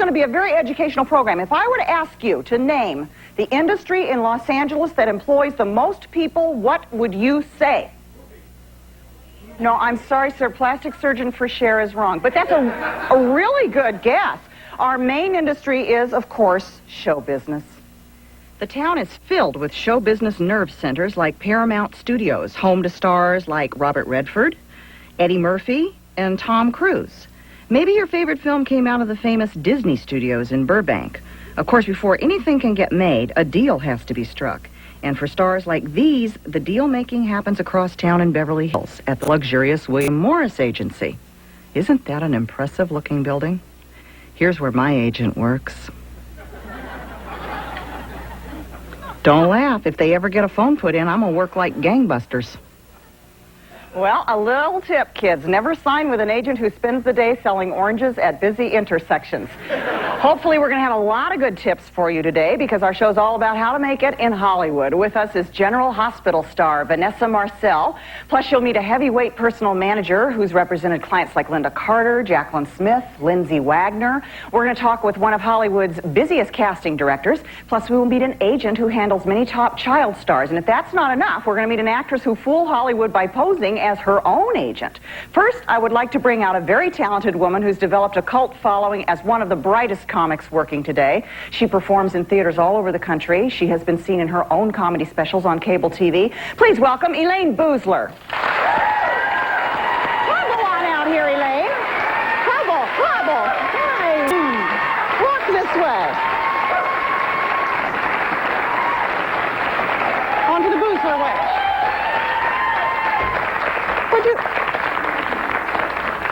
going to be a very educational program. If I were to ask you to name the industry in Los Angeles that employs the most people, what would you say? No, I'm sorry, sir. Plastic surgeon for Cher is wrong. But that's a really good guess. Our main industry is, of course, show business. The town is filled with show business nerve centers like Paramount Studios, home to stars like Robert Redford, Eddie Murphy, and Tom Cruise. Maybe your favorite film came out of the famous Disney Studios in Burbank. Of course, before anything can get made, a deal has to be struck. And for stars like these, the deal-making happens across town in Beverly Hills at the luxurious William Morris Agency. Isn't that an impressive-looking building? Here's where my agent works. Don't laugh. If they ever get a phone put in, I'm going to work like gangbusters. Well, a little tip, kids. Never sign with an agent who spends the day selling oranges at busy intersections. Hopefully, we're going to have a lot of good tips for you today because our show's all about how to make it in Hollywood. With us is General Hospital star Vanessa Marcel. Plus, you'll meet a heavyweight personal manager who's represented clients like Linda Carter, Jacqueline Smith, Lindsay Wagner. We're going to talk with one of Hollywood's busiest casting directors. Plus, we will meet an agent who handles many top child stars. And if that's not enough, we're going to meet an actress who fooled Hollywood by posing as her own agent. First, I would like to bring out a very talented woman who's developed a cult following as one of the brightest comics working today. She performs in theaters all over the country. She has been seen in her own comedy specials on cable TV. Please welcome Elaine Boozler. Hobble on out here, Elaine. Hobble, hobble. Hi. Walk this way. Onto the Boozler way.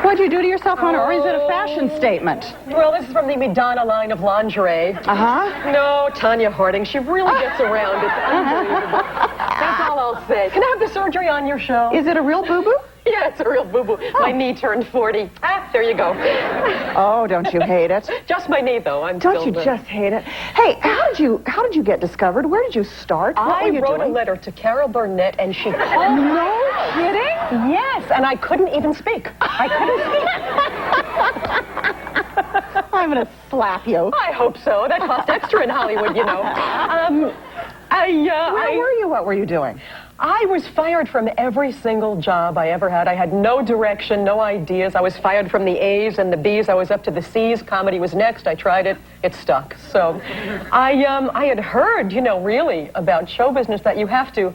What'd you do to yourself, Hunter? Or is it a fashion statement? Well, this is from the Madonna line of lingerie. Uh-huh. No, Tanya Harding. She really gets around. It's unbelievable. That's all I'll say. Can I have the surgery on your show? Is it a real boo-boo? Yeah, it's a real boo-boo. Oh. My knee turned 40. There you go. Oh, don't you hate it? Just my knee, though. Don't you just hate it? Hey, how did you get discovered? Where did you start? What were you wrote doing? a letter to Carol Burnett, and she called me. No kidding? Yes, and I couldn't even speak. I couldn't speak. I'm going to slap you. I hope so. That costs extra in Hollywood, you know. Where were you? What were you doing? I was fired from every single job I ever had. I had no direction, no ideas. I was fired from the A's and the B's. I was up to the C's. Comedy was next. I tried it. It stuck. So I had heard, you know, really about show business that you have to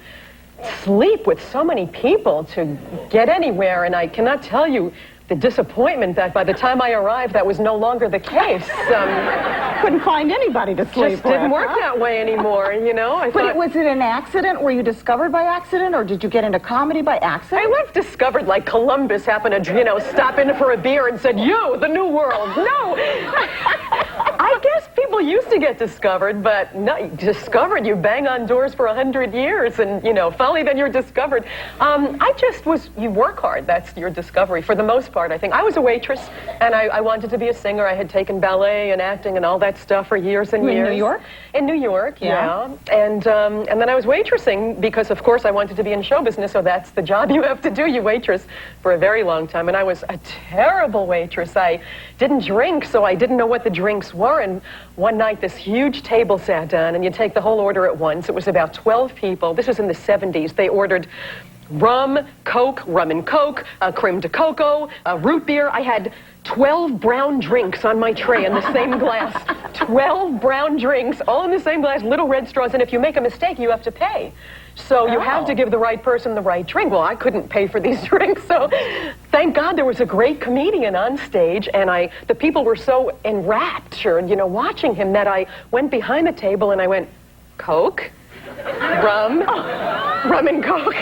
sleep with so many people to get anywhere. And I cannot tell you the disappointment that by the time I arrived, that was no longer the case. Couldn't find anybody to sleep with. Just didn't work that way anymore, you know. Was it an accident? Were you discovered by accident, or did you get into comedy by accident? I was discovered like Columbus happened to, you know, stop in for a beer and said, "You, the new world." No. I guess people used to get discovered, but not discovered. You bang on doors for 100 years, and, you know, finally then you're discovered. You work hard. That's your discovery for the most part, I think. I was a waitress, and I wanted to be a singer. I had taken ballet and acting and all that stuff for years and years. In New York? In New York, yeah. And then I was waitressing because, of course, I wanted to be in show business, so that's the job you have to do. You waitress for a very long time, and I was a terrible waitress. I didn't drink, so I didn't know what the drinks were, and one night this huge table sat down, and you take the whole order at once. It was about 12 people. This was in the 70s. They ordered rum, Coke, rum and Coke, creme de coco, root beer. I had 12 brown drinks on my tray in the same glass. 12 brown drinks, all in the same glass, little red straws, and if you make a mistake, you have to pay. So you have to give the right person the right drink. Well, I couldn't pay for these drinks, so thank God there was a great comedian on stage, and the people were so enraptured, you know, watching him, that I went behind the table and I went, Coke, rum and Coke.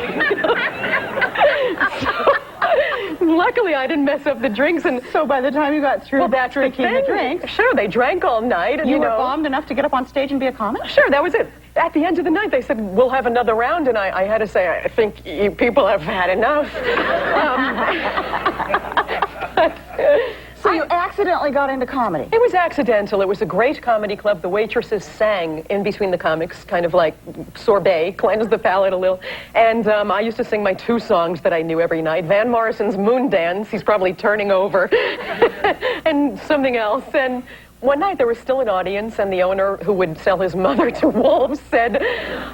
Luckily, I didn't mess up the drinks, and so by the time you got through drinking the drinks, sure, they drank all night, and you were bombed enough to get up on stage and be a comic? Sure, that was it. At the end of the night, they said, "We'll have another round," and I had to say, "I think you people have had enough." So you accidentally got into comedy? It was accidental. It was a great comedy club. The waitresses sang in between the comics, kind of like sorbet, cleanse the palate a little. And I used to sing my 2 songs that I knew every night. Van Morrison's Moon Dance, he's probably turning over, and something else. And one night there was still an audience, and the owner, who would sell his mother to wolves, said,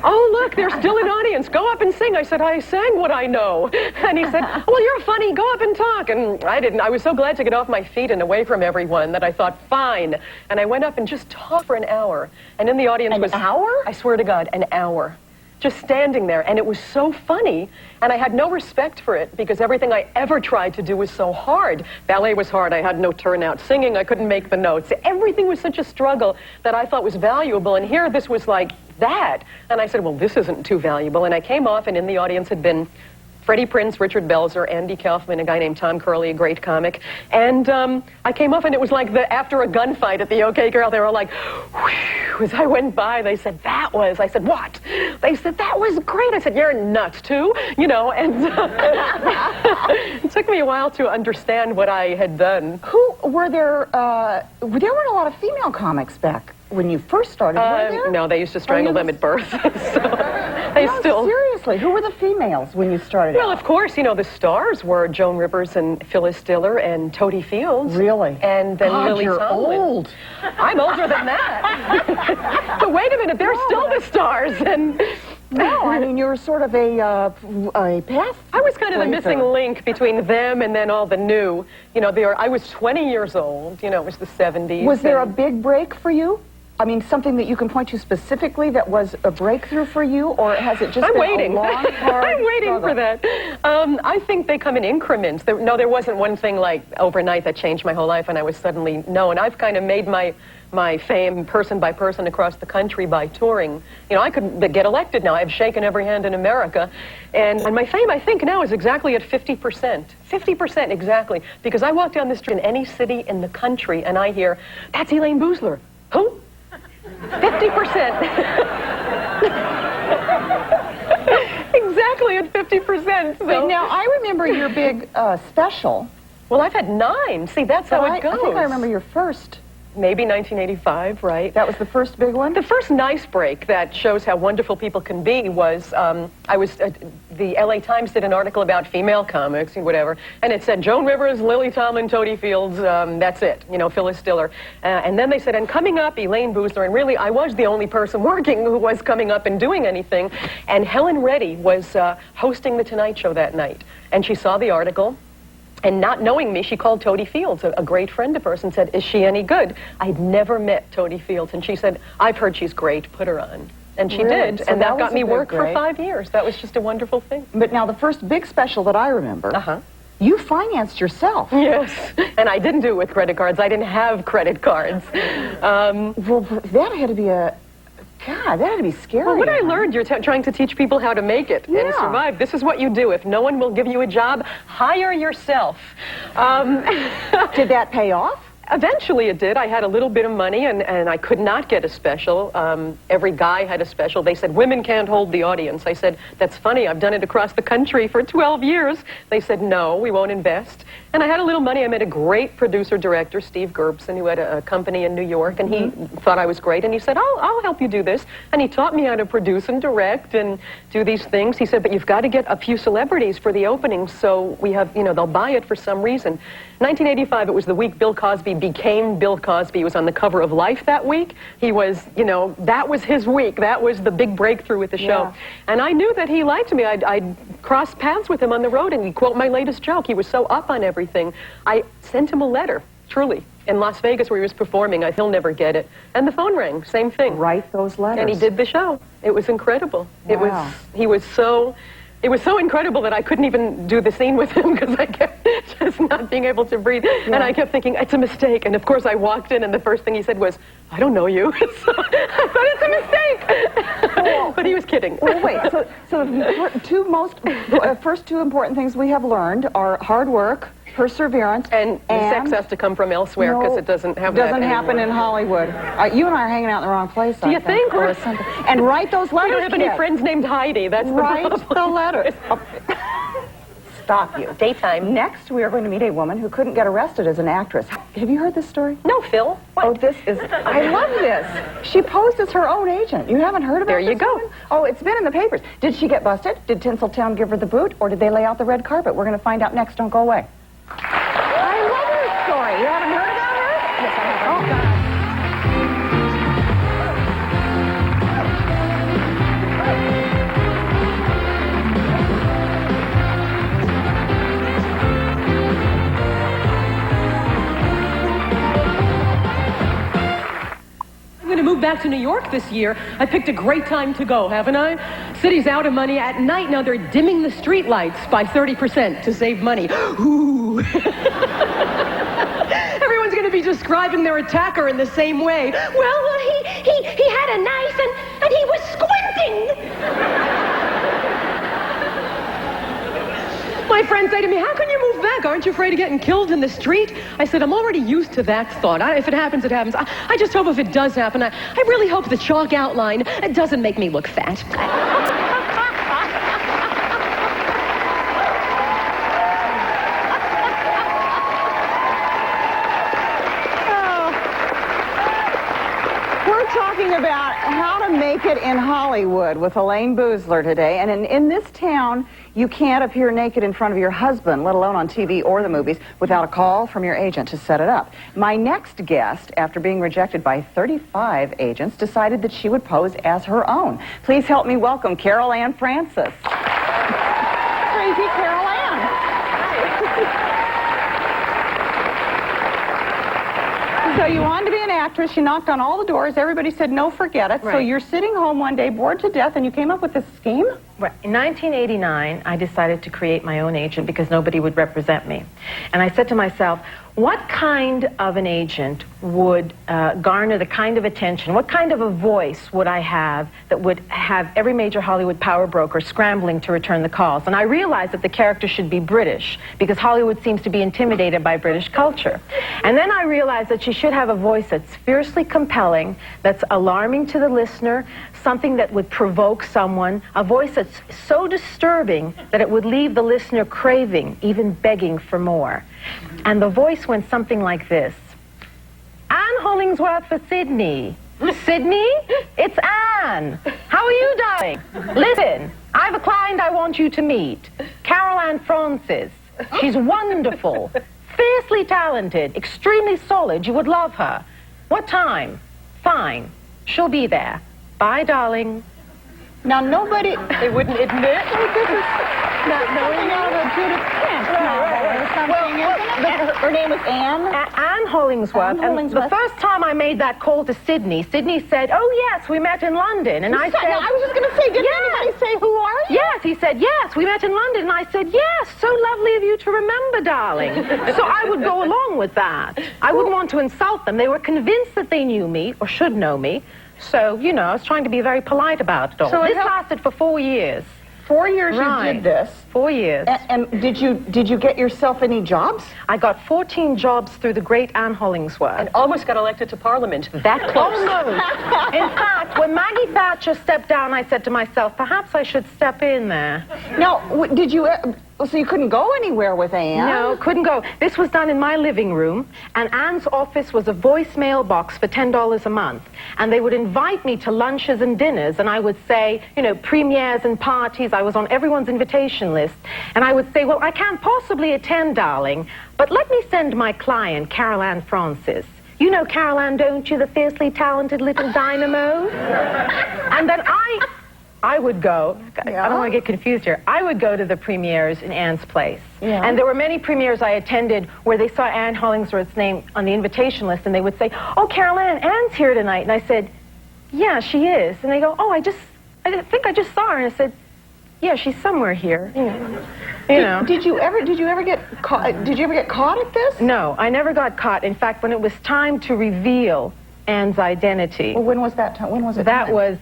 "Oh, look, there's still an audience. Go up and sing." I said, "I sang what I know." And he said, "Well, you're funny. Go up and talk." And I didn't. I was so glad to get off my feet and away from everyone that I thought, fine. And I went up and just talked for an hour. And in the audience was... An hour? I swear to God, an hour. Just standing there, and it was so funny, and I had no respect for it because everything I ever tried to do was so hard. Ballet was hard, I had no turnout. Singing, I couldn't make the notes. Everything was such a struggle that I thought was valuable, and here this was like that. And I said, well, this isn't too valuable. And I came off, and in the audience had been Freddie Prinze, Richard Belzer, Andy Kaufman, a guy named Tom Curley, a great comic. And I came off, and it was like after a gunfight at the OK Girl, they were like, whew, as I went by, they said, that was, I said, what? They said, that was great. I said, you're nuts too, you know, and it took me a while to understand what I had done. Who were there weren't a lot of female comics back when you first started, were there? No, they used to strangle them at birth. So seriously, who were the females when you started Well, out? of course, you know, the stars were Joan Rivers and Phyllis Diller and Toady Fields. Really? And then Lily you're Tomlin. old. I'm older than that. But wait a minute, they're still the stars. And no, I mean, you're sort of a past. I was kind of the missing link between them and then all the new. You know, I was 20 years old. You know, it was the 70s. Was there a big break for you? I mean, something that you can point to specifically that was a breakthrough for you, or has it just been waiting. a long, hard I'm waiting struggle? for that. I think they come in increments. There wasn't one thing like overnight that changed my whole life and I was suddenly known. I've kind of made my fame person by person across the country by touring. You know, I could get elected now. I've shaken every hand in America. And my fame, I think, now is exactly at 50%. 50% exactly. Because I walk down the street in any city in the country and I hear, that's Elaine Boosler. Who? 50%. Exactly at 50%. So. But now, I remember your big special. Well, I've had 9. See, that's how it goes. I think I remember your first. Maybe 1985, right? That was the first big one? The first nice break that shows how wonderful people can be was, the LA Times did an article about female comics and whatever, and it said Joan Rivers, Lily Tomlin, Toady Fields, that's it, you know, Phyllis Diller. And then they said, and coming up, Elaine Boosler, and really I was the only person working who was coming up and doing anything, and Helen Reddy was hosting The Tonight Show that night, and she saw the article. And not knowing me, she called Toady Fields, a great friend of hers, and said, is she any good? I'd never met Toady Fields. And she said, I've heard she's great, put her on. And she did. So and that got me work break. for 5 years. That was just a wonderful thing. But now the first big special that I remember, you financed yourself. Yes. And I didn't do it with credit cards. I didn't have credit cards. Well, that had to be God, that had to be scary. Well, what I learned, you're trying to teach people how to make it and survive. This is what you do. If no one will give you a job, hire yourself. Did that pay off? Eventually it did. I had a little bit of money, and I could not get a special. Every guy had a special. They said, women can't hold the audience. I said, that's funny. I've done it across the country for 12 years. They said, no, we won't invest. And I had a little money. I met a great producer-director, Steve Gerbson, who had a company in New York, and he thought I was great. And he said, I'll help you do this. And he taught me how to produce and direct and do these things. He said, but you've got to get a few celebrities for the openings, so we have, you know, they'll buy it for some reason. 1985, it was the week Bill Cosby became Bill Cosby. He was on the cover of Life that week. He was, you know, that was his week. That was the big breakthrough with the show. And I knew that he liked me. I'd cross paths with him on the road, and he'd quote my latest joke. He was so up on everything. I sent him a letter, truly, in Las Vegas where he was performing. He'll never get it. And the phone rang, same thing. Write those letters. And he did the show. It was incredible. Wow. It was so incredible that I couldn't even do the scene with him because I kept just not being able to breathe. And I kept thinking, it's a mistake. And of course I walked in and the first thing he said was, I don't know you. So I thought it's a mistake. But he was kidding. Well, wait, so the first two important things we have learned are hard work, perseverance, and sex has to come from elsewhere because it doesn't happen in Hollywood. You and I are hanging out in the wrong place. Do you think? Or something. And write those letters. We don't have any friends named Heidi. That's the problem. Write the letters. Stop you. Daytime. Next, we are going to meet a woman who couldn't get arrested as an actress. Have you heard this story? No, Phil. What? Oh, I love this. She posed as her own agent. You haven't heard about this? There you go. Woman? Oh, it's been in the papers. Did she get busted? Did Tinseltown give her the boot? Or did they lay out the red carpet? We're going to find out next. Don't go away. I love this story. You haven't heard about her? Yes, I have. Oh, God. I'm going to move back to New York this year. I picked a great time to go, haven't I? City's out of money at night. Now they're dimming the street lights by 30% to save money. Ooh. Everyone's going to be describing their attacker in the same way. Well, he had a knife and he was squinting. My friends say to me, how can you move back? Aren't you afraid of getting killed in the street? I said, I'm already used to that thought. If it happens, it happens. I just hope if it does happen, I really hope the chalk outline doesn't make me look fat. Talking about how to make it in Hollywood with Elaine Boozler today. And in this town, you can't appear naked in front of your husband, let alone on TV or the movies, without a call from your agent to set it up. My next guest, after being rejected by 35 agents, decided that she would pose as her own. Please help me welcome Carol Ann Francis. Crazy Carol Ann. So you wanted to be an actress, you knocked on all the doors, everybody said, no, forget it. Right. So you're sitting home one day, bored to death, and you came up with this scheme? Right. In 1989, I decided to create my own agent because nobody would represent me. And I said to myself, what kind of an agent would garner the kind of attention, what kind of a voice would I have that would have every major Hollywood power broker scrambling to return the calls? And I realized that the character should be British because Hollywood seems to be intimidated by British culture. And then I realized that she should have a voice that's fiercely compelling, that's alarming to the listener, something that would provoke someone, a voice that's so disturbing that it would leave the listener craving, even begging for more. And the voice went something like this. Anne Hollingsworth for Sydney. Sydney? It's Anne. How are you, darling? Listen, I have a client I want you to meet. Carol Ann Francis. She's wonderful, fiercely talented, extremely solid. You would love her. What time? Fine. She'll be there. Bye, darling. Now, nobody... They wouldn't admit. Not knowing out of a Judith Kent novel or something, isn't it? Her name was Anne? Anne Hollingsworth. And the first time I made that call to Sydney, Sydney said, oh, yes, we met in London. And I said... I was just going to say, didn't anybody say, who are you? Yes, he said, yes, we met in London. And I said, yes, so lovely of you to remember, darling. So I would go along with that. I wouldn't want to insult them. They were convinced that they knew me, or should know me. So, you know, I was trying to be very polite about it all. So this lasted for 4 years. 4 years you did this? 4 years. And did you get yourself any jobs? I got 14 jobs through the great Anne Hollingsworth. And almost got elected to Parliament. That close. Almost. In fact, when Maggie Thatcher stepped down, I said to myself, perhaps I should step in there. Now, did you... So you couldn't go anywhere with Anne? No, couldn't go. This was done in my living room, and Anne's office was a voicemail box for $10 a month. And they would invite me to lunches and dinners, and I would say, you know, premieres and parties. I was on everyone's invitation list. And I would say, well, I can't possibly attend, darling, but let me send my client, Carol Ann Francis. You know Carol Ann, don't you, the fiercely talented little dynamo? And then I would go, yeah. I don't want to get confused here, I would go to the premieres in Anne's place. Yeah. And there were many premieres I attended where they saw Anne Hollingsworth's name on the invitation list, and they would say, oh, Carol Ann, Anne's here tonight. And I said, yeah, she is. And they go, oh, I think I just saw her. And I said, yeah, she's somewhere here. You know. Did you ever get caught? Did you ever get caught at this? No, I never got caught. In fact, when it was time to reveal Anne's identity. Well, when was that time? When was it? That was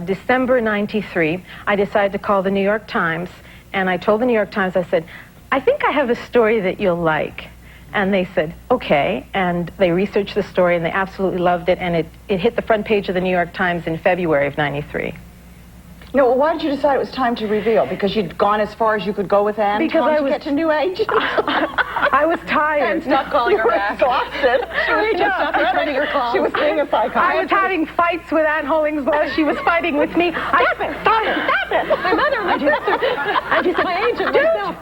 December '93. I decided to call the New York Times, and I told the New York Times, I said, I think I have a story that you'll like. And they said, okay, and they researched the story, and they absolutely loved it, and it hit the front page of the New York Times in February of '93. No, well, why did you decide it was time to reveal? Because you'd gone as far as you could go with Anne? Because I was... to get to new age? I was tired. And stop calling her back. Exhausted. She was being a psychiatrist. I was having fights with Anne Hollingsworth. She was fighting with me. Stop it! Stop it! My mother, my sister. I just said, my agent, myself.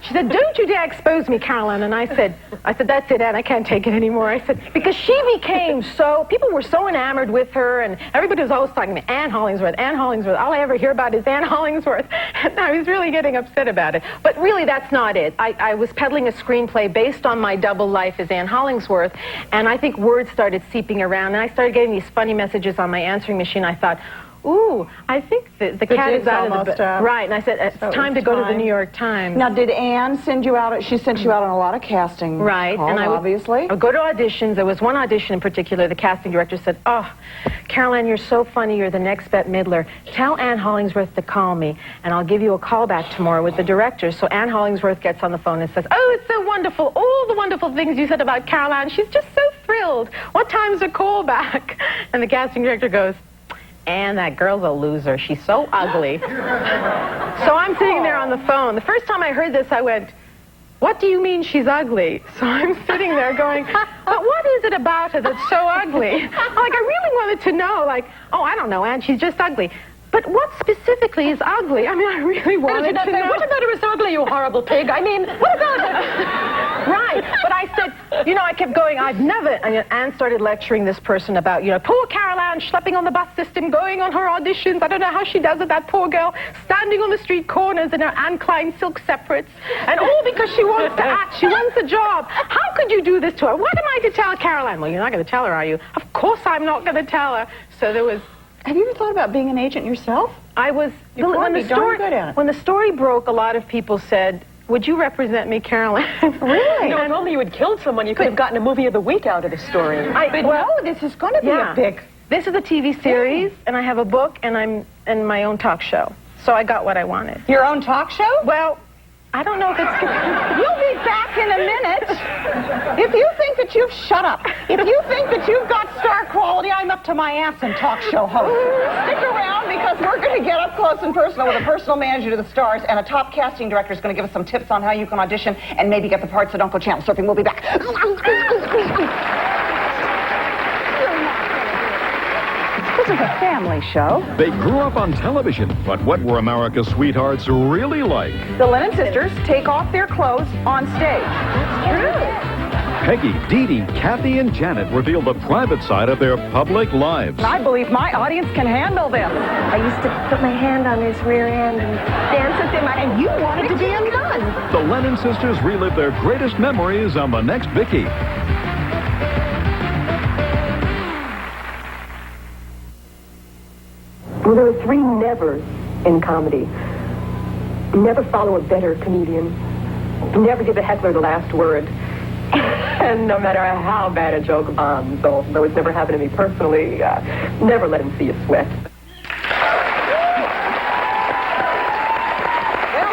She said, "Don't you dare expose me, Caroline." And I said, "That's it, Anne, I can't take it anymore." I said, because she became so, people were so enamored with her, and everybody was always talking to me, Anne Hollingsworth, Anne Hollingsworth. All I ever hear about is Anne Hollingsworth. And I was really getting upset about it. But really, that's not it. I was peddling a screenplay based on my double life as Anne Hollingsworth, and I think words started seeping around, and I started getting these funny messages on my answering machine. I thought, ooh, I think the cat is out of the bag. Right, and I said, it's time to go to the New York Times. Now, did Anne send you out? She sent you out on a lot of casting calls, and obviously. I would go to auditions. There was one audition in particular. The casting director said, "Oh, Caroline, you're so funny. You're the next Bette Midler. Tell Anne Hollingsworth to call me, and I'll give you a call back tomorrow with the director." So Anne Hollingsworth gets on the phone and says, "Oh, it's so wonderful. All the wonderful things you said about Caroline. She's just so thrilled. What time's the call back?" And the casting director goes, "And that girl's a loser. She's so ugly." So I'm sitting there on the phone. The first time I heard this, I went, "What do you mean she's ugly?" So I'm sitting there going, "But what is it about her that's so ugly?" Like, I really wanted to know, like, "Oh, I don't know, Anne, she's just ugly." But what specifically is ugly? I mean, I really wanted to know. What about her is ugly, you horrible pig? I mean, what about her? Right. But I said, you know, I kept going, I've never... And Anne started lecturing this person about, you know, poor Caroline schlepping on the bus system, going on her auditions. I don't know how she does it, that poor girl, standing on the street corners in her Anne Klein silk separates. And all because she wants to act. She wants a job. How could you do this to her? What am I to tell Caroline? Well, you're not going to tell her, are you? Of course I'm not going to tell her. So there was... Have you ever thought about being an agent yourself? I was... When the story broke, a lot of people said, "Would you represent me, Caroline?" Really? No, if only you had killed someone, you could have gotten a movie of the week out of the story. Well, this is going to be a big... This is a TV series, and I have a book, and I'm in my own talk show. So I got what I wanted. Your own talk show? Well, I don't know if it's... You'll be back in a minute. If you think that you've... Shut up. If you think that you've got star quality, I'm up to my ass in talk show host. Stick around, because we're going to get up close and personal with a personal manager to the stars, and a top casting director is going to give us some tips on how you can audition and maybe get the parts at Uncle Champ Surfing. We'll be back. This is a family show. They grew up on television, but what were America's sweethearts really like? The Lennon sisters take off their clothes on stage. Peggy, Dee Dee, Kathy, and Janet reveal the private side of their public lives. I believe my audience can handle this. I used to put my hand on his rear end and dance with him. And you wanted to be a nun. The Lennon sisters relive their greatest memories on the next Vicki. Well, there are three nevers in comedy. Never follow a better comedian. Never give a heckler the last word. And no matter how bad a joke bombs, although it's never happened to me personally, never let him see you sweat. Well,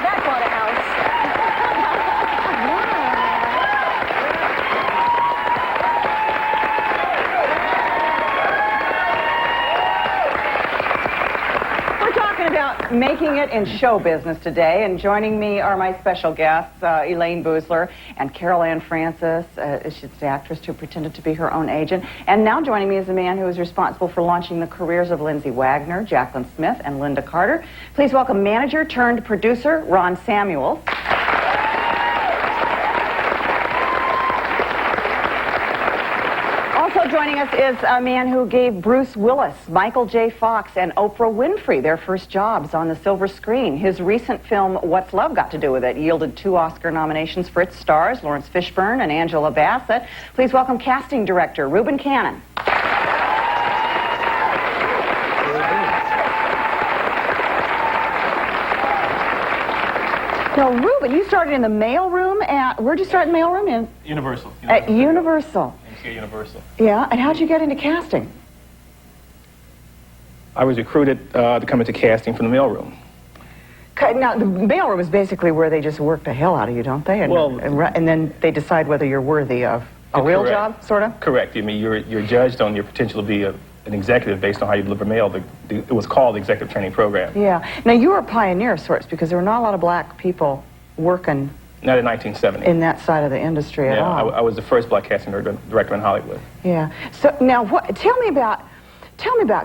that bought a house. We're talking about making it in show business today, and joining me are my special guests, Elaine Boosler and Carol Ann Francis. She's the actress who pretended to be her own agent. And now joining me is the man who is responsible for launching the careers of Lindsay Wagner, Jacqueline Smith, and Linda Carter. Please welcome manager turned producer Ron Samuels. Also joining us is a man who gave Bruce Willis, Michael J. Fox, and Oprah Winfrey their first jobs on the silver screen. His recent film, What's Love Got to Do with It, yielded 2 Oscar nominations for its stars, Lawrence Fishburne and Angela Bassett. Please welcome casting director Reuben Cannon. Now, Reuben, you started in the mailroom at... Where'd you start in the mailroom? Universal. At Universal. MCA Universal. Yeah, and how'd you get into casting? I was recruited to come into casting from the mailroom. Now, the mailroom is basically where they just work the hell out of you, don't they? And, Well- and then they decide whether you're worthy of a real Correct. job, sort of? Correct. I mean, you're judged on your potential to be an executive based on how you deliver mail. It was called the Executive Training Program. Yeah. Now, you were a pioneer of sorts, because there were not a lot of black people working Not in 1970. in that side of the industry at Yeah, all. I was the first black casting director in Hollywood. Yeah. So now, tell me about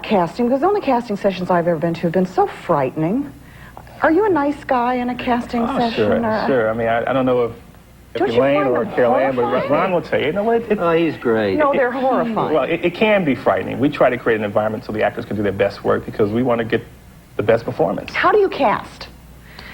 casting, because the only casting sessions I've ever been to have been so frightening. Are you a nice guy in a casting session? Sure. I mean, I don't know if Don't you Elaine find or them Carol Ann, but horrifying? Ron will tell you, what? Oh, he's great. No, they're horrifying. Well, it can be frightening. We try to create an environment so the actors can do their best work because we want to get the best performance. How do you cast?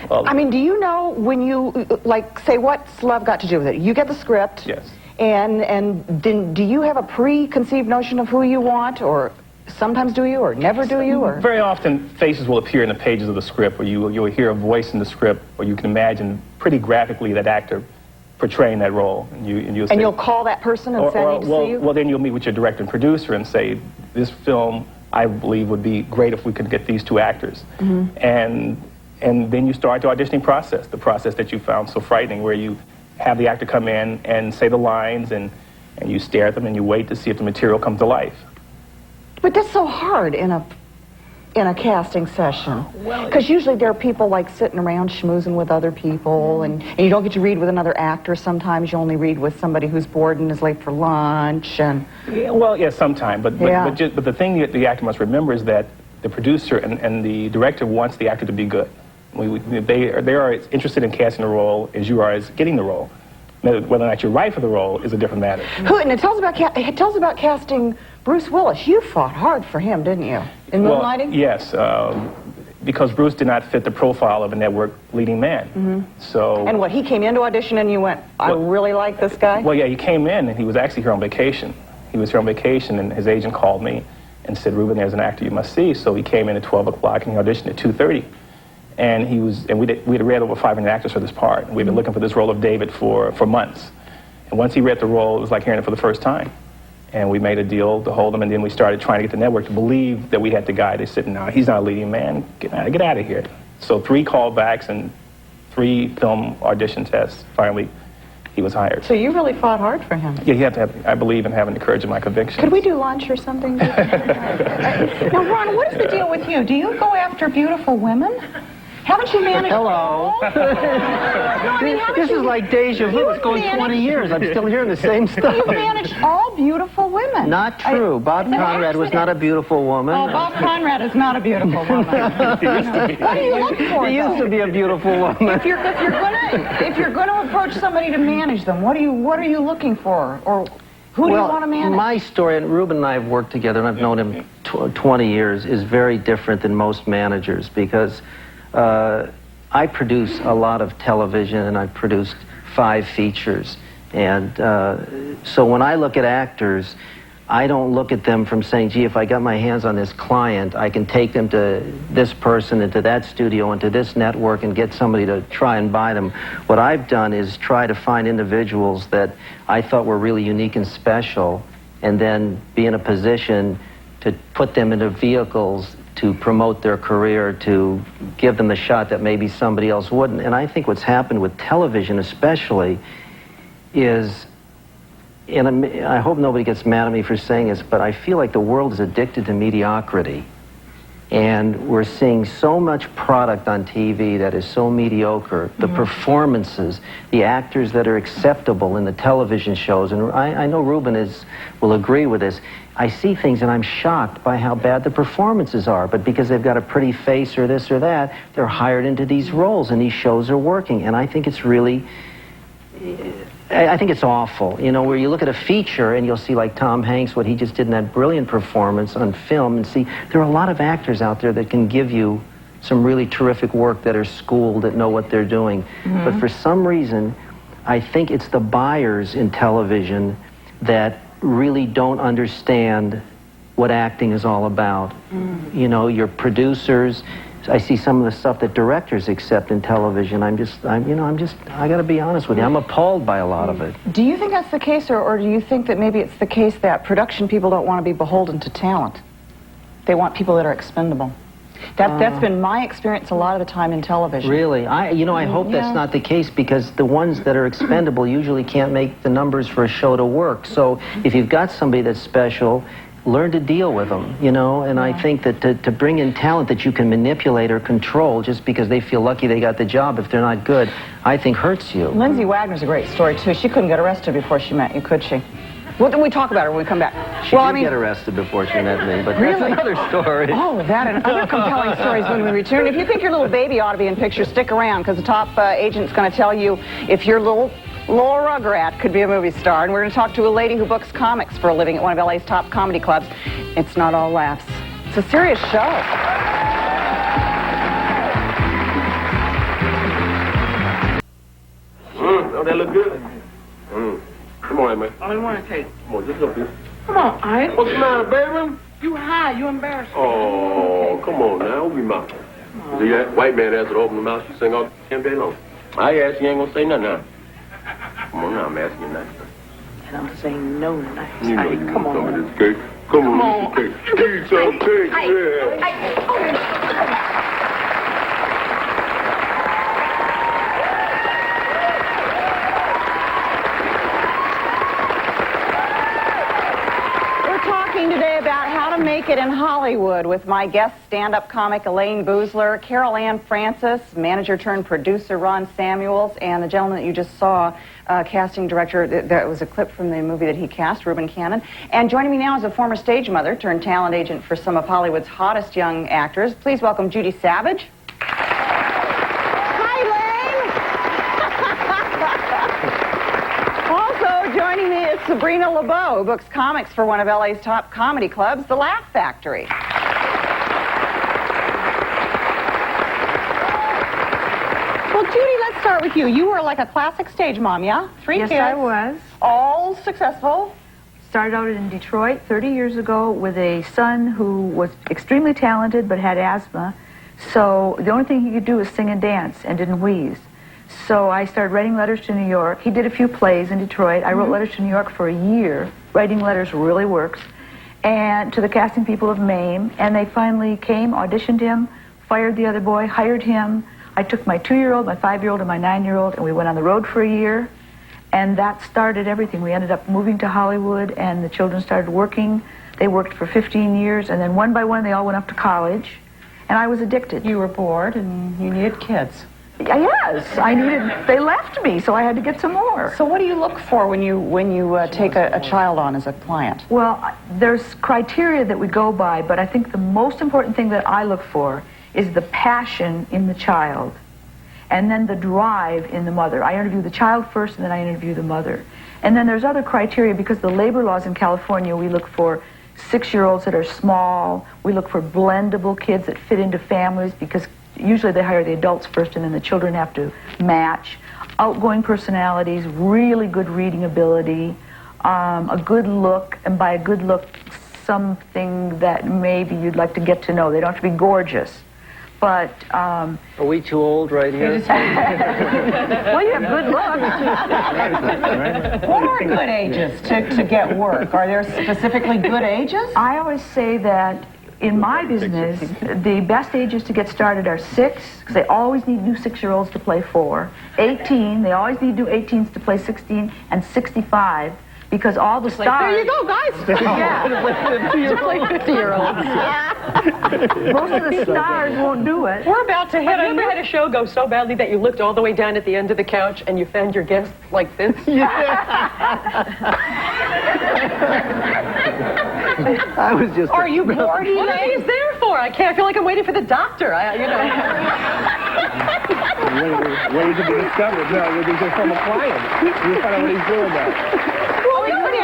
Well, I mean, do you know when you, like, say, what's love got to do with it? You get the script. Yes. And then do you have a preconceived notion of who you want, or sometimes do you, or never do you, or? Very often, faces will appear in the pages of the script, or you'll hear a voice in the script, or you can imagine pretty graphically that actor portraying that role. And you'll say, And you'll call that person and say, I need to see you? Well, then you'll meet with your director and producer and say, this film, I believe, would be great if we could get these two actors. And then you start the auditioning process, the process that you found so frightening, where you have the actor come in and say the lines, and you stare at them and you wait to see if the material comes to life. But that's so hard in a casting session. Because usually there are people like sitting around schmoozing with other people, and you don't get to read with another actor. Sometimes you only read with somebody who's bored and is late for lunch. And Sometimes. But the thing that the actor must remember is that the producer and the director wants the actor to be good. They are as interested in casting the role as you are as getting the role. Whether or not you're right for the role is a different matter. And tell us about casting Bruce Willis. You fought hard for him, didn't you? In Moonlighting? Well, yes, because Bruce did not fit the profile of a network leading man. So. And what, he came into audition and you went, I really like this guy? Well, yeah, he came in and he was actually here on vacation. He was here on vacation and his agent called me and said, Ruben, there's an actor you must see. So he came in at 12 o'clock and he auditioned at 2:30. And we had read over 500 actors for this part. We'd been looking for this role of David for months. And once he read the role, it was like hearing it for the first time. And we made a deal to hold him, and then we started trying to get the network to believe that we had the guy. They said, no, he's not a leading man. Get out of here. So 3 callbacks and 3 film audition tests. Finally, he was hired. So you really fought hard for him. Yeah, you have to have, I believe in having the courage of my convictions. Could we do lunch or something? Now, Ron, what is the deal with you? Do you go after beautiful women? Haven't you managed? Hello. This is like deja vu. It's going 20 years. I'm still hearing the same stuff. You've managed all beautiful women. Not true. Bob Conrad was not a beautiful woman. Oh, Bob Conrad is not a beautiful woman. What do you look for? He used to be a beautiful woman. If you're gonna approach somebody to manage them, what are you looking for, or who do you want to manage? My story, and Ruben and I have worked together, and I've known him 20 years, is very different than most managers because. I produce a lot of television, and I've produced 5 features. And so when I look at actors, I don't look at them from saying, gee, if I got my hands on this client, I can take them to this person and to that studio and to this network and get somebody to try and buy them. What I've done is try to find individuals that I thought were really unique and special, and then be in a position to put them into vehicles to promote their career, to give them the shot that maybe somebody else wouldn't. And I think what's happened with television especially is, and I hope nobody gets mad at me for saying this, but I feel like the world is addicted to mediocrity. And we're seeing so much product on TV that is so mediocre. The performances, the actors that are acceptable in the television shows, and I know Ruben will agree with this. I see things and I'm shocked by how bad the performances are, but because they've got a pretty face or this or that, they're hired into these roles and these shows are working. And I think it's really, I think it's awful. You know, where you look at a feature and you'll see like Tom Hanks, what he just did in that brilliant performance on film, and see there are a lot of actors out there that can give you some really terrific work, that are schooled, that know what they're doing. But for some reason, I think it's the buyers in television that really don't understand what acting is all about. You know, your producers, I see some of the stuff that directors accept in television. I gotta be honest with you, I'm appalled by a lot of it. Do you think that's the case, or do you think that maybe it's the case that production people don't want to be beholden to talent? They want people that are expendable. That's been my experience a lot of the time in television. Really? I hope that's not the case, because the ones that are expendable usually can't make the numbers for a show to work. So if you've got somebody that's special, learn to deal with them, you know? And I think that to bring in talent that you can manipulate or control just because they feel lucky they got the job, if they're not good, I think hurts you. Lindsay Wagner's a great story, too. She couldn't get arrested before she met you, could she? Well, we talk about her when we come back. She did get arrested before she met me, but that's another story. Oh, that and other compelling stories when we return. If you think your little baby ought to be in pictures, stick around, because the top agent's going to tell you if your little Rugrat could be a movie star. And we're going to talk to a lady who books comics for a living at one of LA's top comedy clubs. It's not all laughs. It's a serious show. Oh, that look good. Come on, man. I don't want to take. Come on, just up here. Come on, Ike. What's the matter, baby? You high. You embarrassed me. Oh, come on now. Open your mouth. See that? White man has to open the mouth. She sing all damn day long. I ask you, ain't gonna say nothing now. Come on now, I'm asking you nothing. And I'm saying no tonight. You know Ike, you come want some on. of this cake. Come on, eat the cake. Eat some cake, yeah. Today about how to make it in Hollywood with my guest stand-up comic Elaine Boozler, Carol Ann Francis, manager turned producer Ron Samuels, and the gentleman that you just saw, casting director, that was a clip from the movie that he cast, Reuben Cannon. And joining me now is a former stage mother turned talent agent for some of Hollywood's hottest young actors. Please welcome Judy Savage. Joining me is Sabrina LeBeau, who books comics for one of LA's top comedy clubs, The Laugh Factory. Well, Judy, let's start with you. You were like a classic stage mom, yeah? 3 kids. Yes, I was. All successful. Started out in Detroit 30 years ago with a son who was extremely talented but had asthma. So the only thing he could do was sing and dance and didn't wheeze. So I started writing letters to New York. He did a few plays in Detroit. I wrote letters to New York for a year. Writing letters really works. And to the casting people of MAME. And they finally came, auditioned him, fired the other boy, hired him. I took my 2-year-old, my 5-year-old, and my 9-year-old, and we went on the road for a year. And that started everything. We ended up moving to Hollywood, and the children started working. They worked for 15 years, and then one by one they all went up to college. And I was addicted. You were bored, and you needed kids. Yes, they left me, so I had to get some more. So what do you look for when you take a child on as a client? Well, there's criteria that we go by, but I think the most important thing that I look for is the passion in the child, and then the drive in the mother. I interview the child first, and then I interview the mother. And then there's other criteria, because the labor laws in California, we look for 6-year-olds that are small. We look for blendable kids that fit into families, because usually they hire the adults first and then the children have to match. Outgoing personalities, really good reading ability, a good look, and by a good look, something that maybe you'd like to get to know. They don't have to be gorgeous. But, Are we too old right here? well, you have good looks. What are good ages to get work? Are there specifically good ages? I always say that in my business, the best ages to get started are 6, because they always need new 6-year-olds to play 4. 18, they always need new 18s to play 16, and 65, because all the stars... There you go, guys! Yeah. To play 50-year-olds. Most of the stars won't do it. We're about to hit. Have you ever had a show go so badly that you looked all the way down at the end of the couch and you found your guest like this? I was just... Are you bored? What are these there for? I feel like I'm waiting for the doctor. Waiting to be discovered. No, we're just from a client. We find out what he's doing now.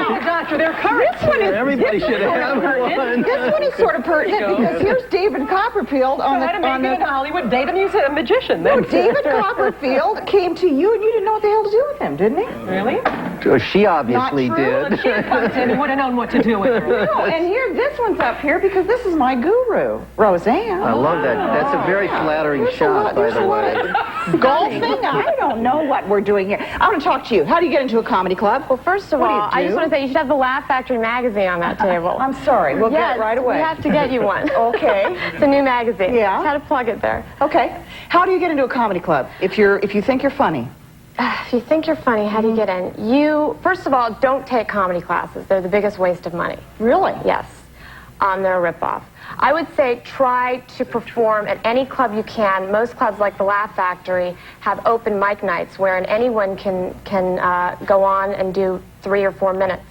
The doctor, they're current. Everybody should have one. This one is sort of pertinent because here's David Copperfield on How to make it in Hollywood. Date a magician. No, David Copperfield came to you and you didn't know what the hell to do with him, didn't he? Really? She obviously did. She comes in and would have known what to do with her. No, and here, this one's up here because this is my guru, Roseanne. I love that. That's a very flattering shot, by the way. Golfing? I don't know what we're doing here. I want to talk to you. How do you get into a comedy club? Well, first of all, I just want to say you should have the Laugh Factory magazine on that table. I'm sorry. We'll get it right away. We have to get you one. Okay. It's a new magazine. Yeah. Just had to plug it there. Okay. How do you get into a comedy club if you think you're funny? If you think you're funny, how do you get in? You, first of all, don't take comedy classes. They're the biggest waste of money. Really? Yes. They're a ripoff. I would say try to perform at any club you can. Most clubs, like the Laugh Factory, have open mic nights wherein anyone can go on and do 3 or 4 minutes.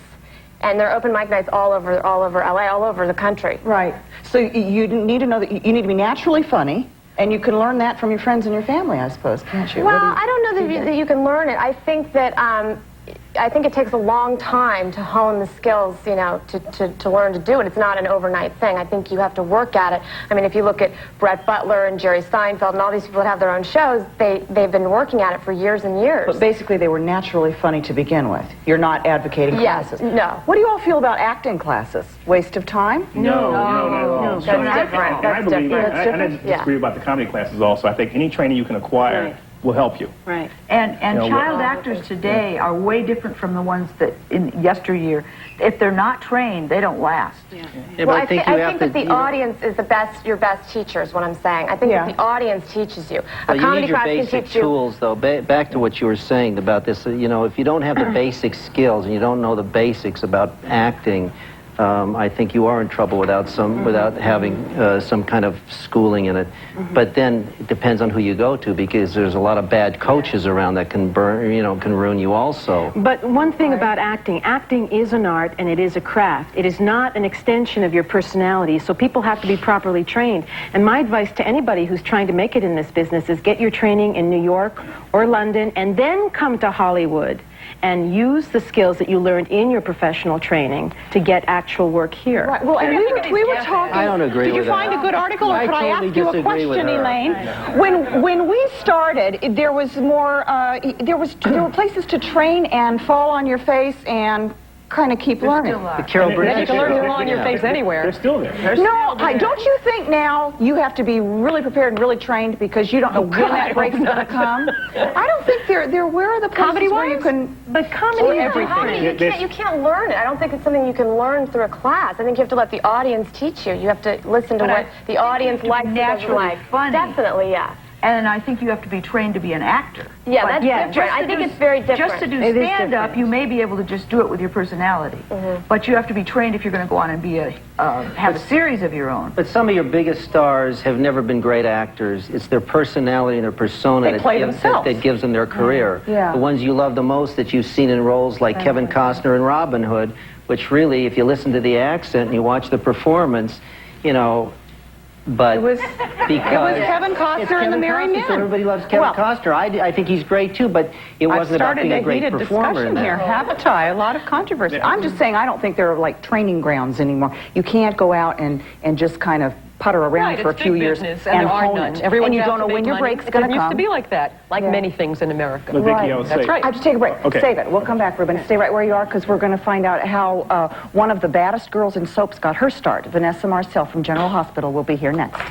And there are open mic nights all over LA, all over the country. Right. So you need to know that you need to be naturally funny, and you can learn that from your friends and your family, I suppose, can't you? Well, I don't know that you can learn it. I think that I think it takes a long time to hone the skills, you know, to learn to do it. It's not an overnight thing. I think you have to work at it. I mean, if you look at Brett Butler and Jerry Seinfeld and all these people that have their own shows, they've been working at it for years and years. But basically, they were naturally funny to begin with. You're not advocating classes. No. What do you all feel about acting classes? Waste of time? No, not at all. That's different. And I believe, I disagree about the comedy classes also. I think any training you can acquire will help you. Right. And child actors today are way different from the ones that in yesteryear. If they're not trained, they don't last. Yeah, Well, but I think that the you know, audience is your best teacher, is what I'm saying. I think that the audience teaches you. Well, A you comedy need your class can basic teach you. tools, though. Back to what you were saying about this, you know, if you don't have the basic skills and you don't know the basics about acting, I think you are in trouble without having some kind of schooling in it. But then it depends on who you go to, because there's a lot of bad coaches around that can can ruin you also. But one thing about acting is an art and it is a craft. It is not an extension of your personality, so people have to be properly trained. And my advice to anybody who's trying to make it in this business is get your training in New York or London and then come to Hollywood and use the skills that you learned in your professional training to get actual work here. Right. Well, and we were talking. I don't agree Did with you find that. a good article, or I could I totally ask you a disagree with question, her. Elaine? When we started, there was more. There were places to train and fall on your face and kind of keep learning. The Carol Burnett You can learn to show. fall on your face anywhere. They're still there. No, don't you think now you have to be really prepared and really trained because you don't know when that break's going to come? I don't think where are the places where you can. But comedy is Comedy, you can't learn it. I don't think it's something you can learn through a class. I think you have to let the audience teach you. You have to listen to what the audience likes and doesn't like. Funny. Definitely, yeah. And I think you have to be trained to be an actor. Yeah, But that's different. I think it's very different. Just to do stand-up, you may be able to just do it with your personality. But you have to be trained if you're going to go on and be have a series of your own. But some of your biggest stars have never been great actors. It's their personality and their persona that gives them their career. Yeah. The ones you love the most that you've seen in roles like Kevin Costner in Robin Hood, which really, if you listen to the accent and you watch the performance, you know, but It was Kevin Costner in The Merry Men. Everybody loves Kevin Costner. I think he's great too, but it wasn't about being a great performer. Discussion here, haven't I? A lot of controversy. I'm just saying I don't think there are like training grounds anymore. You can't go out and just kind of putter around for a few years and hone it. Everyone and you don't know when your break's going to come. It used to be like that, like many things in America. But Vicki, I would say, That's right. I have to take a break. Okay. Save it. We'll come back, Ruben. Stay right where you are, because we're going to find out how one of the baddest girls in soaps got her start. Vanessa Marcel from General Hospital will be here next.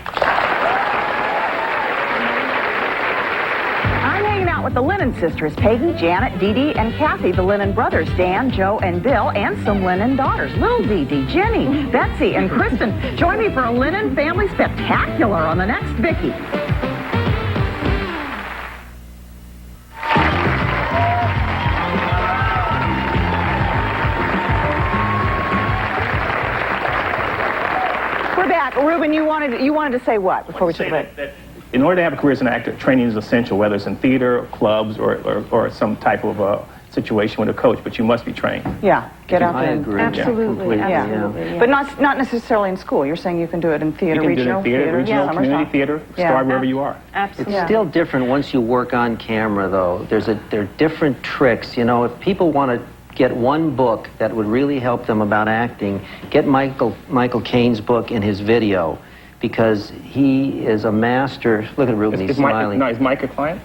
I'm hanging out with the Lennon sisters, Peggy, Janet, Dee Dee, and Kathy, the Lennon brothers, Dan, Joe, and Bill, and some Lennon daughters, Little Dee Dee, Jenny, Betsy, and Kristen. Join me for a Lennon family spectacular on the next Vicki. We're back. Ruben, you wanted to say what before we took a break? that in order to have a career as an actor, training is essential, whether it's in theater, or clubs, or some type of situation with a coach, but you must be trained. Yeah, get out there. I agree. Absolutely, Yeah, absolutely. But not necessarily in school. You're saying you can do it in theater, You can do it regional in theater, regional, summer community talk. theater, start wherever you are. Absolutely. It's still different once you work on camera, though. There are different tricks. You know, if people want to get one book that would really help them about acting, get Michael Caine's book and his video, because he is a master. Look at Ruben, he's smiling. Is Mike a client?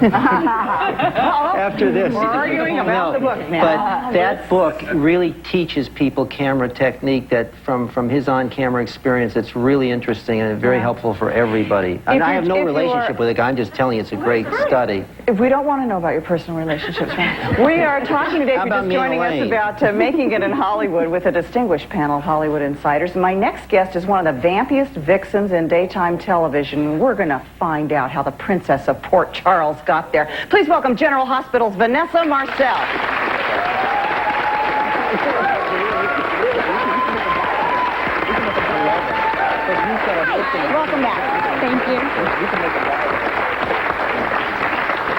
After this. We're arguing about the book now. But that book really teaches people camera technique that from his on-camera experience, it's really interesting and very helpful for everybody. And I have no relationship with it. I'm just telling you it's a great study. If we don't want to know about your personal relationships, we are talking today, if you're just joining us, about making it in Hollywood with a distinguished panel of Hollywood insiders. My next guest is one of the vampiest vixens in daytime television. We're going to find out how the Princess of Port Charles got there. Please welcome General Hospital's Vanessa Marcel. Welcome back. Thank you.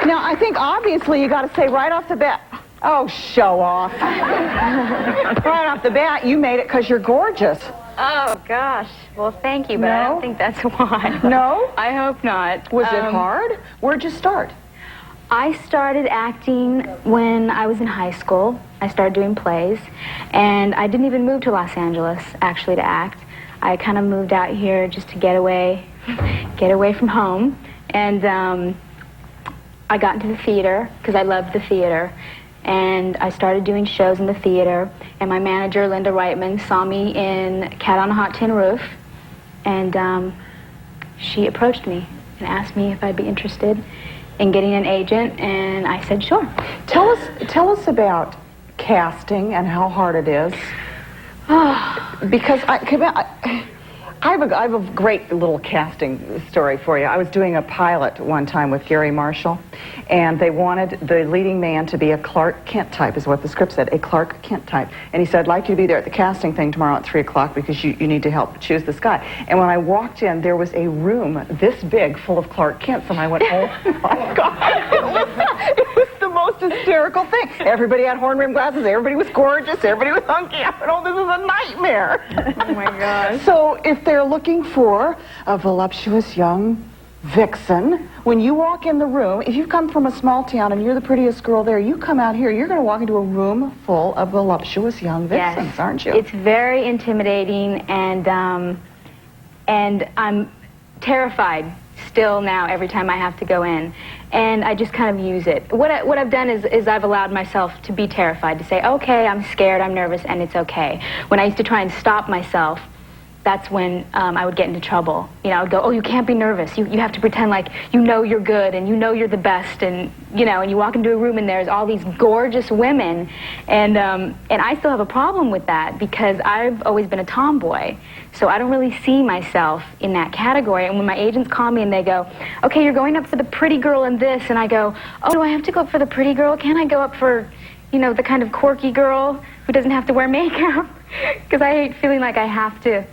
Now, I think obviously you got to say right off the bat, Oh, show off. Right off the bat, you made it because you're gorgeous. Oh, gosh. Well, thank you, but I don't think that's why. No? I hope not. Was it hard? Where'd you start? I started acting when I was in high school. I started doing plays, and I didn't even move to Los Angeles, actually, to act. I kind of moved out here just to get away from home, and I got into the theater because I loved the theater, and I started doing shows in the theater, and my manager, Linda Reitman, saw me in Cat on a Hot Tin Roof, and she approached me and asked me if I'd be interested in getting an agent, and I said sure. Tell us about casting and how hard it is. Because I have a great little casting story for you. I was doing a pilot one time with Gary Marshall, and they wanted the leading man to be a Clark Kent type, is what the script said, a Clark Kent type. And he said, I'd like you to be there at the casting thing tomorrow at 3 o'clock because you need to help choose this guy. And when I walked in, there was a room this big full of Clark Kents, and I went, oh my God. It was the most hysterical thing. Everybody had horn-rimmed glasses, everybody was gorgeous, everybody was hunky. I went, oh, this is a nightmare. Oh my gosh. So if they're looking for a voluptuous young vixen, when you walk in the room, if you come from a small town and you're the prettiest girl there, you come out here, you're going to walk into a room full of voluptuous young vixens, yes, aren't you? It's very intimidating, and I'm terrified still now every time I have to go in, and I just kind of use it. What I've done is I've allowed myself to be terrified, to say, okay, I'm scared, I'm nervous, and it's okay. When I used to try and stop myself, that's when I would get into trouble. You know, I would go, oh, you can't be nervous. You have to pretend like you know you're good and you know you're the best, and you know, and you walk into a room and there's all these gorgeous women, and I still have a problem with that because I've always been a tomboy, so I don't really see myself in that category. And when my agents call me and they go, okay, you're going up for the pretty girl in this, and I go, oh, do I have to go up for the pretty girl? Can't I go up for, you know, the kind of quirky girl who doesn't have to wear makeup? Because I hate feeling like I have to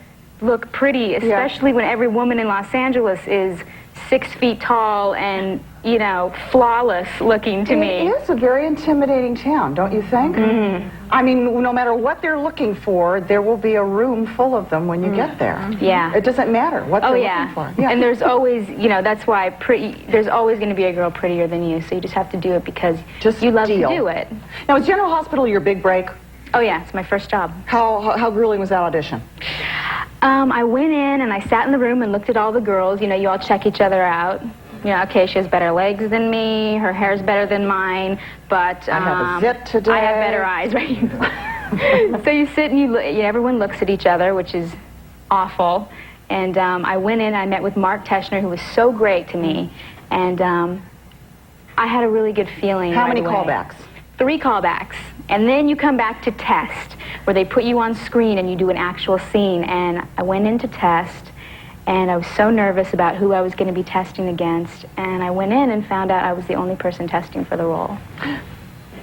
look pretty, especially when every woman in Los Angeles is 6 feet tall and, you know, flawless looking to me. It is a very intimidating town, don't you think? Mm-hmm. I mean, no matter what they're looking for, there will be a room full of them when you get there. Yeah. It doesn't matter what they're looking for. Yeah. And there's always, you know, that's why there's always going to be a girl prettier than you, so you just have to do it because you love to do it. Now, is General Hospital your big break? Oh, yeah, it's my first job. How grueling was that audition? I went in and I sat in the room and looked at all the girls. You know, you all check each other out. You know, okay, she has better legs than me, her hair's better than mine, but I have a zit today. I have better eyes, right? So you sit and everyone looks at each other, which is awful. And I went in, I met with Mark Teschner, who was so great to me, and I had a really good feeling. How many callbacks? 3 callbacks. And then you come back to test, where they put you on screen and you do an actual scene. And I went in to test, and I was so nervous about who I was going to be testing against. And I went in and found out I was the only person testing for the role.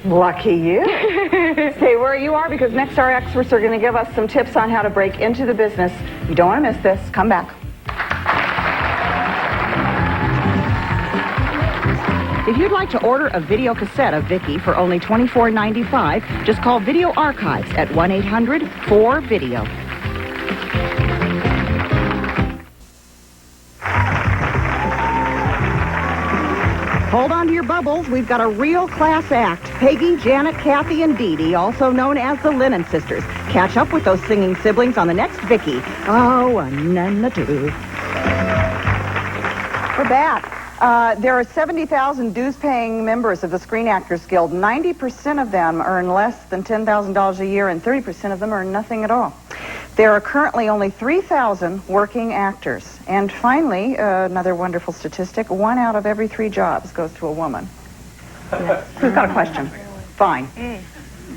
Lucky you. Stay where you are, because next our experts are going to give us some tips on how to break into the business. You don't want to miss this. Come back. If you'd like to order a video cassette of Vicki for only $24.95, just call Video Archives at 1-800-4-VIDEO. Hold on to your bubbles. We've got a real class act. Peggy, Janet, Kathy, and Dee Dee, also known as the Lennon Sisters. Catch up with those singing siblings on the next Vicki. Oh, and then the two. We're back. There are 70,000 dues-paying members of the Screen Actors Guild. 90% of them earn less than $10,000 a year, and 30% of them earn nothing at all. There are currently only 3,000 working actors. And finally, another wonderful statistic, 1 out of every 3 jobs goes to a woman. Yeah. Who's got a question? Fine.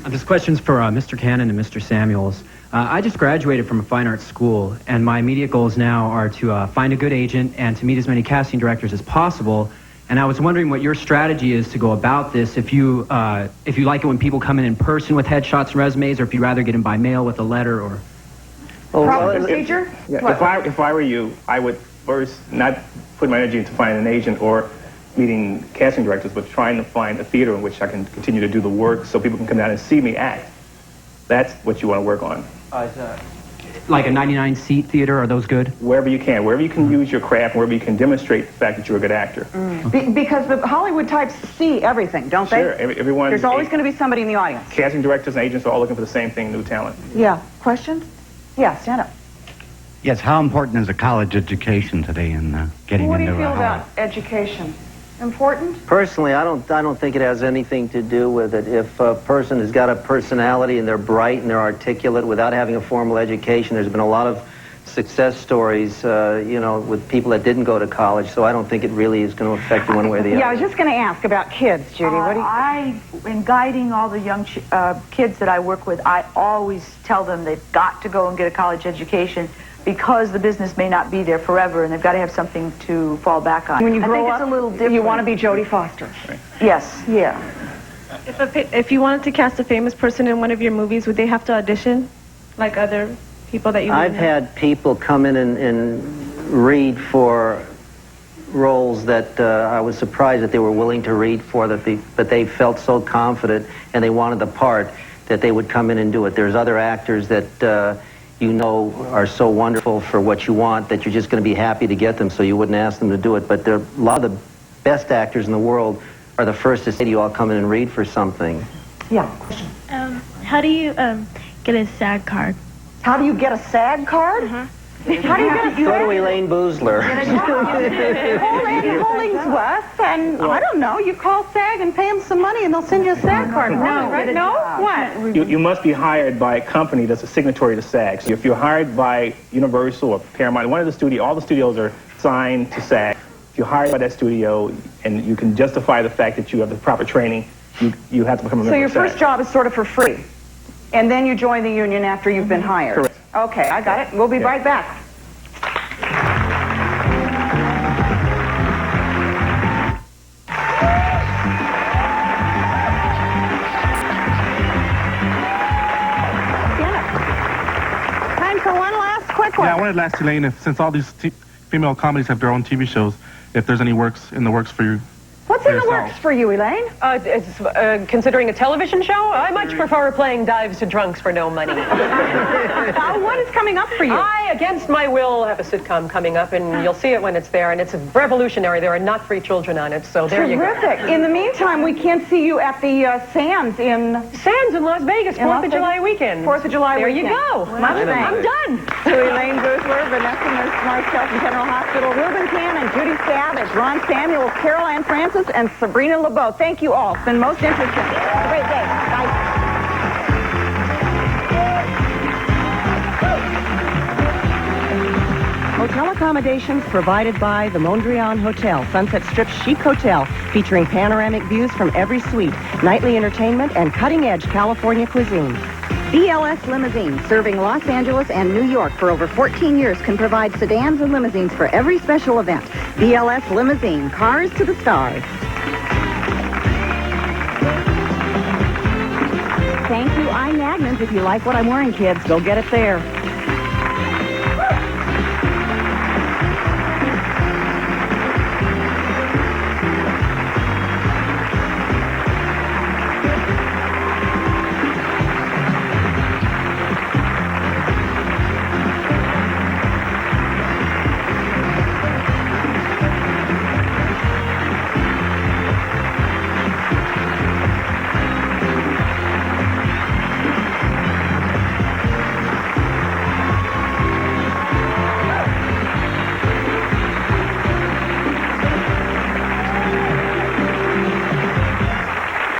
This question's for Mr. Cannon and Mr. Samuels. I just graduated from a fine arts school, and my immediate goals now are to find a good agent and to meet as many casting directors as possible. And I was wondering what your strategy is to go about this. If you like it when people come in person with headshots and resumes, or if you'd rather get them by mail with a letter, or proper procedure. If I were you, I would first not put my energy into finding an agent or meeting casting directors, but trying to find a theater in which I can continue to do the work so people can come down and see me act. That's what you want to work on. Like a 99-seat theater, are those good? Wherever you can use your craft, wherever you can demonstrate the fact that you're a good actor. Because the Hollywood types see everything, don't they? Sure, everyone. There's always going to be somebody in the audience. Casting directors and agents are all looking for the same thing, new talent. Yeah. Questions? Yeah, stand up. Yes, how important is a college education today in getting What do into you feel a about education? Important? Personally, I don't think it has anything to do with it. If a person has got a personality and they're bright and they're articulate without having a formal education, there's been a lot of success stories, you know, with people that didn't go to college, so I don't think it really is going to affect you one way or the other. Yeah, I was just going to ask about kids, Judy. What do you... In guiding all the young kids that I work with, I always tell them they've got to go and get a college education because the business may not be there forever, and they've got to have something to fall back on. When you grow I think up, it's a little different. you want to be Jodie Foster. Right. Yes. Yeah. If you wanted to cast a famous person in one of your movies, would they have to audition like other people that you I've had people come in and read for roles that I was surprised that they were willing to read for, but they felt so confident and they wanted the part that they would come in and do it. There's other actors that you know are so wonderful for what you want that you're just going to be happy to get them, so you wouldn't ask them to do it. But a lot of the best actors in the world are the first to say to you, I'll come in and read for something. Yeah. How do you get a SAG card? How do you get a SAG card? How do you get a SAG? Go to Elaine Boozler. Call Andy Hollingsworth, and I don't know, you call SAG and pay them some money and they'll send you a SAG card. No? What? You must be hired by a company that's a signatory to SAG. So if you're hired by Universal or Paramount, one of the studios, all the studios are signed to SAG. If you're hired by that studio and you can justify the fact that you have the proper training, you have to become a member So your of SAG. first job is sort of for free, and then you join the union after you've been hired. Correct. Okay, I got it. We'll be right back. Time for one last quick one. Yeah, I wanted to ask Elaine if, since all these female comedies have their own TV shows, if there's any in the works for you. What's in the works for you, Elaine? Considering a television show, I much prefer playing dives to drunks for no money. What is coming up for you? I, against my will, have a sitcom coming up, and you'll see it when it's there, and it's revolutionary. There are not free children on it, so there you go. Terrific. In the meantime, we can't see you at the Sands in Las Vegas, 4th of July weekend. 4th of July weekend. There you go. Much thanks. I'm done. To Elaine Boozler, Vanessa Nurse, myself from General Hospital, Reuben Cannon, Judy Savage, Ron Samuels, Carol Ann Francis, and Sabrina LeBeau. Thank you all. It's been most interesting. Have a great day. Bye. Hotel accommodations provided by the Mondrian Hotel, Sunset Strip Chic Hotel, featuring panoramic views from every suite, nightly entertainment, and cutting-edge California cuisine. BLS Limousine, serving Los Angeles and New York for over 14 years, can provide sedans and limousines for every special event. BLS Limousine, cars to the stars. Thank you, I Nagnans. If you like what I'm wearing, kids, go get it there.